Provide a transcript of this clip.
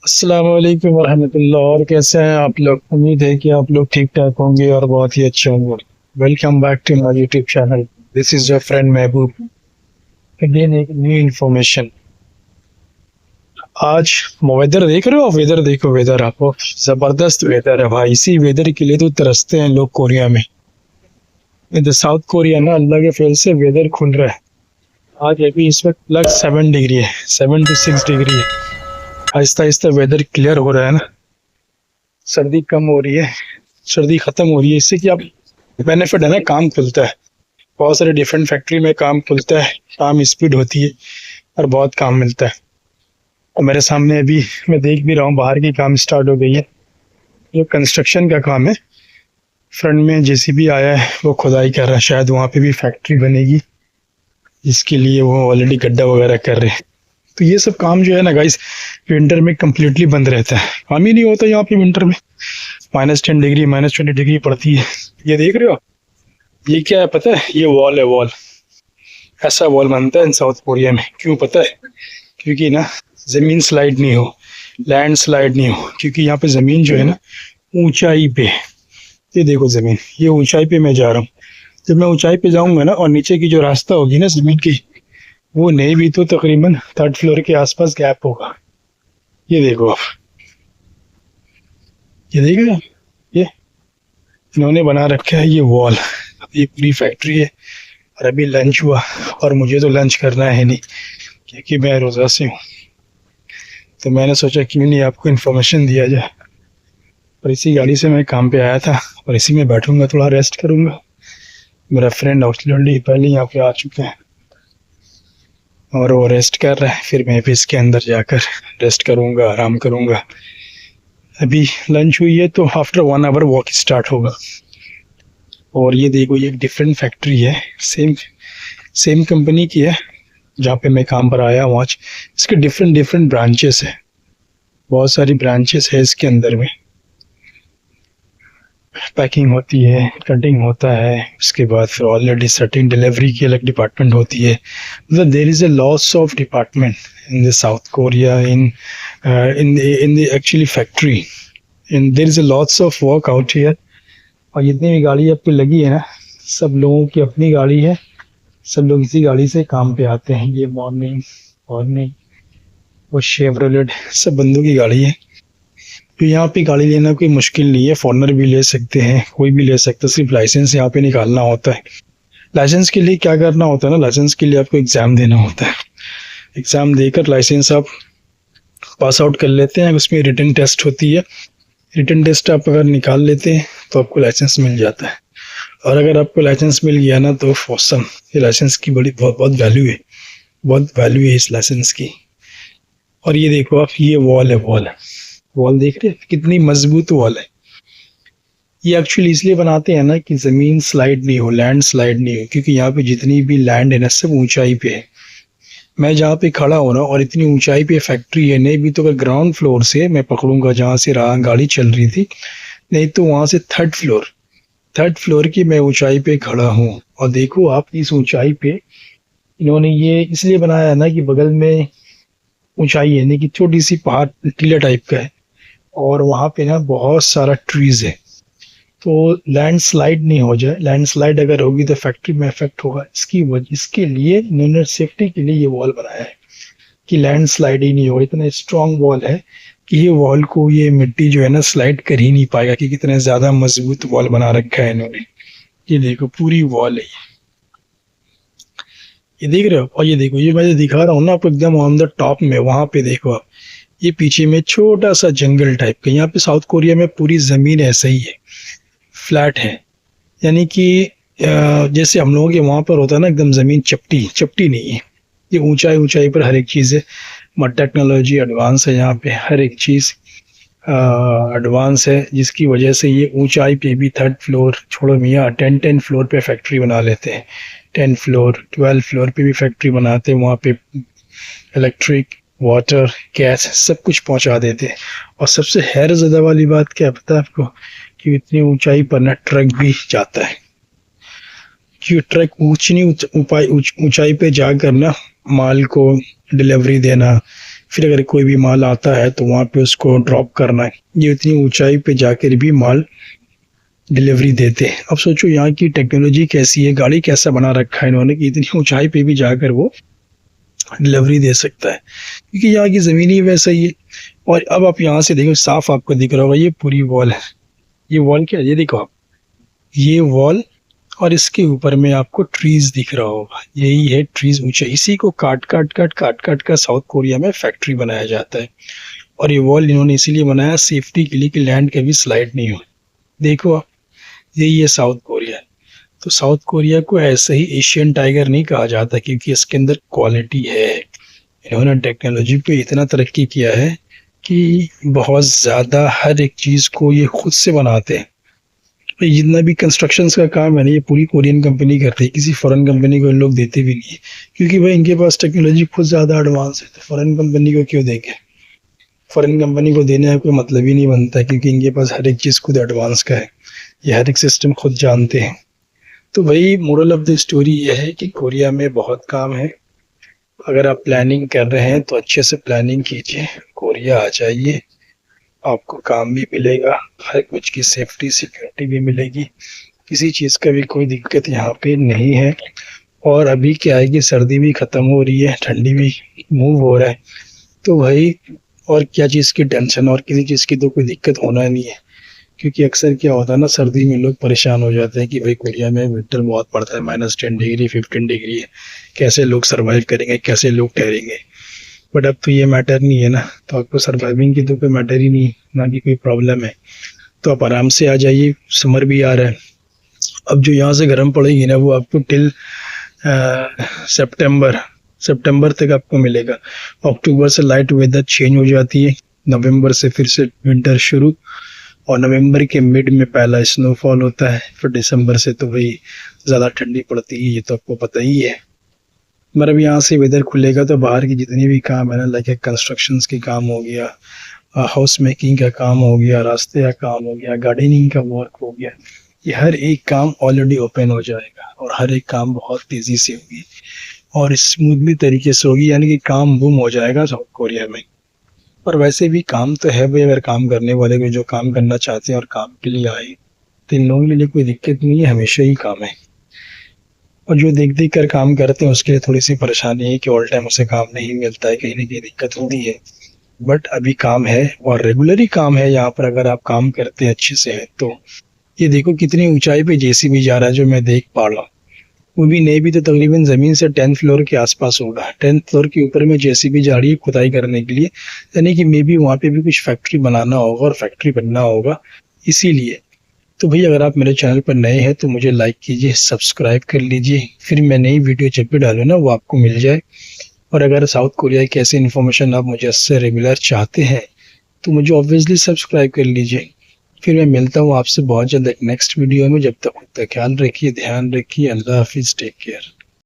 अस्सलाम वालेकुम वरहमतुल्लाह। और कैसे हैं आप लोग? उम्मीद है कि आप लोग ठीक ठाक होंगे और बहुत ही अच्छे होंगे। Welcome back to my YouTube channel. This is your friend Mahboob. Again एक न्यू इन्फॉर्मेशन। आज वेदर देख रहे हो? वेदर देखो, वेदर आपको जबरदस्त वेदर है भाई। इसी वेदर के लिए तो तरसते हैं लोग कोरिया में। इधर साउथ कोरिया ना, अल्लाह के फेल से वेदर खुल रहा है। आज अभी इस वक्त प्लस 7 डिग्री है, 7 to 6 डिग्री है। आहिस्ता आहिस्ता वेदर क्लियर हो रहा है ना, सर्दी कम हो रही है, सर्दी खत्म हो रही है। इससे क्या बेनिफिट है ना, काम खुलता है। बहुत सारे डिफरेंट फैक्ट्री में काम खुलता है, काम स्पीड होती है और बहुत काम मिलता है। और मेरे सामने अभी मैं देख भी रहा हूँ, बाहर की काम स्टार्ट हो गई है। जो कंस्ट्रक्शन का काम है, फ्रंट में जेसीबी आया है, वो खुदाई कर रहा है। शायद वहाँ पे भी फैक्ट्री बनेगी, जिसके लिए वो ऑलरेडी गड्ढा वगैरह कर रहे हैं। तो ये सब काम जो है ना गाइस, विंटर में कम्प्लीटली बंद रहता है। काम ही नहीं होता यहाँ पे विंटर में। -10 डिग्री, -20 डिग्री पड़ती है। ये देख रहे हो, ये क्या है पता है? ये वॉल है, वॉल। ऐसा वॉल बनता है इन साउथ कोरिया में। क्यों पता है? क्योंकि ना जमीन स्लाइड नहीं हो, लैंड स्लाइड नहीं हो। क्योंकि यहाँ पे जमीन जो है ना ऊंचाई पे। ये देखो जमीन, ये ऊंचाई पे मैं जा रहा हूँ। जब मैं ऊंचाई पे जाऊंगा ना, और नीचे की जो रास्ता होगी ना जमीन की, वो नहीं भी तो तकरीबन 3rd फ्लोर के आसपास गैप होगा। ये देखो आप, ये देख रहे हो? ये इन्होंने बना रखा है ये वॉल। ये पूरी फैक्ट्री है। और अभी लंच हुआ, और मुझे तो लंच करना है नहीं, क्योंकि मैं रोज़ा से हूँ। तो मैंने सोचा क्यों नहीं आपको इन्फॉर्मेशन दिया जाए। और इसी गाड़ी से मैं काम पे आया था, और इसी में बैठूंगा, थोड़ा रेस्ट करूंगा। मेरा फ्रेंड ऑक्सीजन पहले यहाँ पे आ चुके हैं, और वो रेस्ट कर रहा है। फिर मैं भी इसके अंदर जाकर रेस्ट करूंगा, आराम करूंगा। अभी लंच हुई है, तो आफ्टर 1 आवर वॉक स्टार्ट होगा। और ये देखो, ये एक डिफरेंट फैक्ट्री है, सेम सेम कंपनी की है जहाँ पे मैं काम पर आया हूँ आज। इसके डिफरेंट डिफरेंट ब्रांचेस है, बहुत सारी ब्रांचेस है इसके अंदर में। पैकिंग होती है, कटिंग होता है, उसके बाद फिर ऑलरेडी सर्टेन डिलीवरी की अलग डिपार्टमेंट होती है। मतलब there is a loss of department in the South Korea, in the actually factory, in there is a lots of work out here. और जितनी भी गाड़ी अब पे लगी है ना, सब लोगों की अपनी गाड़ी है। सब लोग इसी गाड़ी से काम पे आते हैं। ये मॉर्निंग मॉर्निंग वो शेवरोलेट, सब बंदों की गाड़ी है। तो यहाँ पे गाड़ी लेना कोई मुश्किल नहीं है, फॉरनर भी ले सकते हैं, कोई भी ले सकता है। सिर्फ लाइसेंस यहाँ पे निकालना होता है। लाइसेंस के लिए क्या करना होता है ना, लाइसेंस के लिए आपको एग्ज़ाम देना होता है। एग्ज़ाम देकर लाइसेंस आप पास आउट कर लेते हैं। उसमें रिटन टेस्ट होती है। रिटन टेस्ट आप अगर निकाल लेते हैं तो आपको लाइसेंस मिल जाता है। और अगर आपको लाइसेंस मिल गया ना, तो फॉसम, ये लाइसेंस की बड़ी बहुत बहुत वैल्यू है, बहुत वैल्यू है इस लाइसेंस की। और ये देखो आप, ये वॉल है, वॉल है, वॉल देख रहे हैं कितनी मजबूत वॉल है। ये एक्चुअली इसलिए बनाते हैं ना कि ज़मीन स्लाइड नहीं हो, लैंड स्लाइड नहीं हो। क्योंकि यहाँ पे जितनी भी लैंड है ना, सब ऊंचाई पे है। मैं जहाँ पे खड़ा हूँ ना, और इतनी ऊंचाई पे फैक्ट्री है, नहीं भी तो अगर ग्राउंड फ्लोर से मैं पकड़ूंगा, जहाँ से गाड़ी चल रही थी, नहीं तो वहाँ से 3rd फ्लोर की मैं ऊंचाई पे खड़ा हूँ। और देखो आप, इस ऊंचाई पे इन्होंने ये इसलिए बनाया है ना कि बगल में ऊंचाई है, नहीं कि छोटी सी पहाड़ टीला टाइप का है, और वहाँ पे ना बहुत सारा ट्रीज है, तो लैंड स्लाइड नहीं हो जाए। लैंड स्लाइड अगर होगी तो फैक्ट्री में इफेक्ट होगा। इसके लिए इन्होंने सेफ्टी के लिए ये वॉल बनाया है कि लैंड स्लाइड ही नहीं हो। इतना स्ट्रांग वॉल है कि ये वॉल को, ये मिट्टी जो है ना, स्लाइड कर ही नहीं पाएगा, कि कितना ज्यादा मजबूत वॉल बना रखा है इन्होंने। ये देखो पूरी वॉल है ये देख रहे हो? और ये देखो, ये मैं जो दिखा रहा हूँ ना आपको, एकदम ऑन द टॉप में, वहां पे देखो आप, ये पीछे में छोटा सा जंगल टाइप का। यहाँ पे साउथ कोरिया में पूरी जमीन ऐसा ही है, फ्लैट है। यानी कि जैसे हम लोगों के वहां पर होता है ना, एकदम जमीन चपटी चपटी नहीं है। ये ऊंचाई ऊंचाई पर हर एक चीज है। मगर टेक्नोलॉजी एडवांस है यहाँ पे, हर एक चीज एडवांस है, जिसकी वजह से ये ऊंचाई पे भी 3rd फ्लोर छोड़ो मियाँ, 10 फ्लोर पे फैक्ट्री बना लेते हैं। 10 फ्लोर 12 फ्लोर पे भी फैक्ट्री बनाते हैं। वहाँ पे इलेक्ट्रिक, वाटर, गैस सब कुछ पहुंचा देते हैं। और सबसे हैरत ज़्यादा वाली बात क्या पता है आपको? कि इतनी ऊंचाई पर ना ट्रक भी जाता है। कि ट्रक ऊंचाई पे जाकर ना माल को डिलीवरी देना, फिर अगर कोई भी माल आता है तो वहाँ पे उसको ड्रॉप करना है। ये इतनी ऊंचाई पे जाकर भी माल डिलीवरी देते हैं। अब सोचो यहाँ की टेक्नोलॉजी कैसी है, गाड़ी कैसा बना रखा है इन्होंने कि इतनी ऊंचाई पे भी जाकर वो डिलीवरी दे सकता है, क्योंकि यहाँ की ज़मीन ही वैसा ही है। और अब आप यहाँ से देखो, साफ आपको दिख रहा होगा, ये पूरी वॉल है। ये वॉल क्या है, ये देखो आप, ये वॉल और इसके ऊपर में आपको ट्रीज दिख रहा होगा, यही है ट्रीज ऊंचे। इसी को काट काट कर साउथ कोरिया में फैक्ट्री बनाया जाता है। और ये वॉल इन्होंने इसीलिए बनाया सेफ्टी के लिए कि लैंड कभी स्लाइड नहीं हो। देखो आप, यही है साउथ कोरिया। तो साउथ कोरिया को ऐसे ही एशियन टाइगर नहीं कहा जाता, क्योंकि इसके अंदर क्वालिटी है। इन्होंने टेक्नोलॉजी पे इतना तरक्की किया है कि बहुत ज़्यादा हर एक चीज़ को ये खुद से बनाते हैं। ये जितना भी कंस्ट्रक्शंस का काम है ना, ये पूरी कोरियन कंपनी करती है, किसी फॉरेन कंपनी को लोग देते भी नहीं है, क्योंकि भाई इनके पास टेक्नोलॉजी खुद ज़्यादा एडवांस है। तो फॉरेन कंपनी को क्यों देंगे, फॉरेन कंपनी को देने का कोई मतलब ही नहीं बनता, क्योंकि इनके पास हर एक चीज़ खुद एडवांस का है, ये हर एक सिस्टम खुद जानते हैं। तो भाई मोरल ऑफ द स्टोरी ये है कि कोरिया में बहुत काम है। अगर आप प्लानिंग कर रहे हैं तो अच्छे से प्लानिंग कीजिए, कोरिया आ जाइए, आपको काम भी मिलेगा, हर कुछ की सेफ्टी सिक्योरिटी भी मिलेगी, किसी चीज़ का भी कोई दिक्कत यहाँ पे नहीं है। और अभी क्या है कि सर्दी भी ख़त्म हो रही है, ठंडी भी मूव हो रहा है, तो भाई और क्या चीज़ की टेंशन, और किसी चीज़ की तो कोई दिक्कत होना नहीं है। क्योंकि अक्सर क्या होता है ना, सर्दी में लोग परेशान हो जाते हैं कि भाई कोरिया में विंटर बहुत पड़ता है, -10 डिग्री 15 डिग्री है, कैसे लोग सर्वाइव करेंगे, कैसे लोग ठहरेंगे। बट अब तो ये मैटर नहीं है ना, तो आपको सर्वाइविंग की तो कोई मैटर ही नहीं, ना कि कोई प्रॉब्लम है। तो आप आराम से आ जाइए, समर भी आ रहा है। अब जो यहाँ से गर्म पड़ेगी ना, वो आपको टिल सितंबर तक आपको मिलेगा। अक्टूबर से लाइट वेदर चेंज हो जाती है, नवंबर से फिर से विंटर शुरू, और नवंबर के मिड में पहला स्नोफॉल होता है। फिर दिसंबर से तो भाई ज़्यादा ठंडी पड़ती है, ये तो आपको पता ही है। मगर अब यहाँ से वेदर खुलेगा तो बाहर की जितनी भी काम है ना, लाइक कंस्ट्रक्शंस के काम हो गया, हाउस मेकिंग का काम हो गया, रास्ते का काम हो गया, गार्डनिंग का वर्क हो गया, ये हर एक काम ऑलरेडी ओपन हो जाएगा, और हर एक काम बहुत तेज़ी से होगी और स्मूथली तरीके से होगी, यानी कि काम बूम हो जाएगा साउथ कोरिया में। पर वैसे भी काम तो है भाई, अगर काम करने वाले को जो काम करना चाहते हैं और काम के लिए आए, तो इन लोगों के लिए कोई दिक्कत नहीं है, हमेशा ही काम है। और जो देख देख कर काम करते हैं उसके लिए थोड़ी सी परेशानी है कि ऑल टाइम उसे काम नहीं मिलता है, कहीं ना कहीं दिक्कत होती है। बट अभी काम है और रेगुलर ही काम है यहाँ पर, अगर आप काम करते हैं अच्छे से है तो। ये देखो कितनी ऊंचाई पे जेसीबी जा रहा है, जो मैं देख पा रहा हूँ, वो भी नहीं भी तो तकरीबन ज़मीन से 10th फ्लोर के आसपास होगा। 10th फ्लोर के ऊपर में जेसीबी जा रही है खुदाई करने के लिए, यानी कि मे बी वहाँ पे भी कुछ फैक्ट्री बनाना होगा और फैक्ट्री बनना होगा, इसीलिए। तो भाई अगर आप मेरे चैनल पर नए हैं तो मुझे लाइक कीजिए, सब्सक्राइब कर लीजिए, फिर मैं नई वीडियो जब भी डालूँ ना वो आपको मिल जाए। और अगर साउथ कोरिया की ऐसी इन्फॉर्मेशन आप मुझे इससे रेगुलर चाहते हैं तो मुझे ऑब्वियसली सब्सक्राइब कर लीजिए। फिर मैं मिलता हूँ आपसे बहुत जल्द एक नेक्स्ट वीडियो में। जब तक खुद का ख्याल रखिए, ध्यान रखिए, अल्लाह हाफिज़, टेक केयर।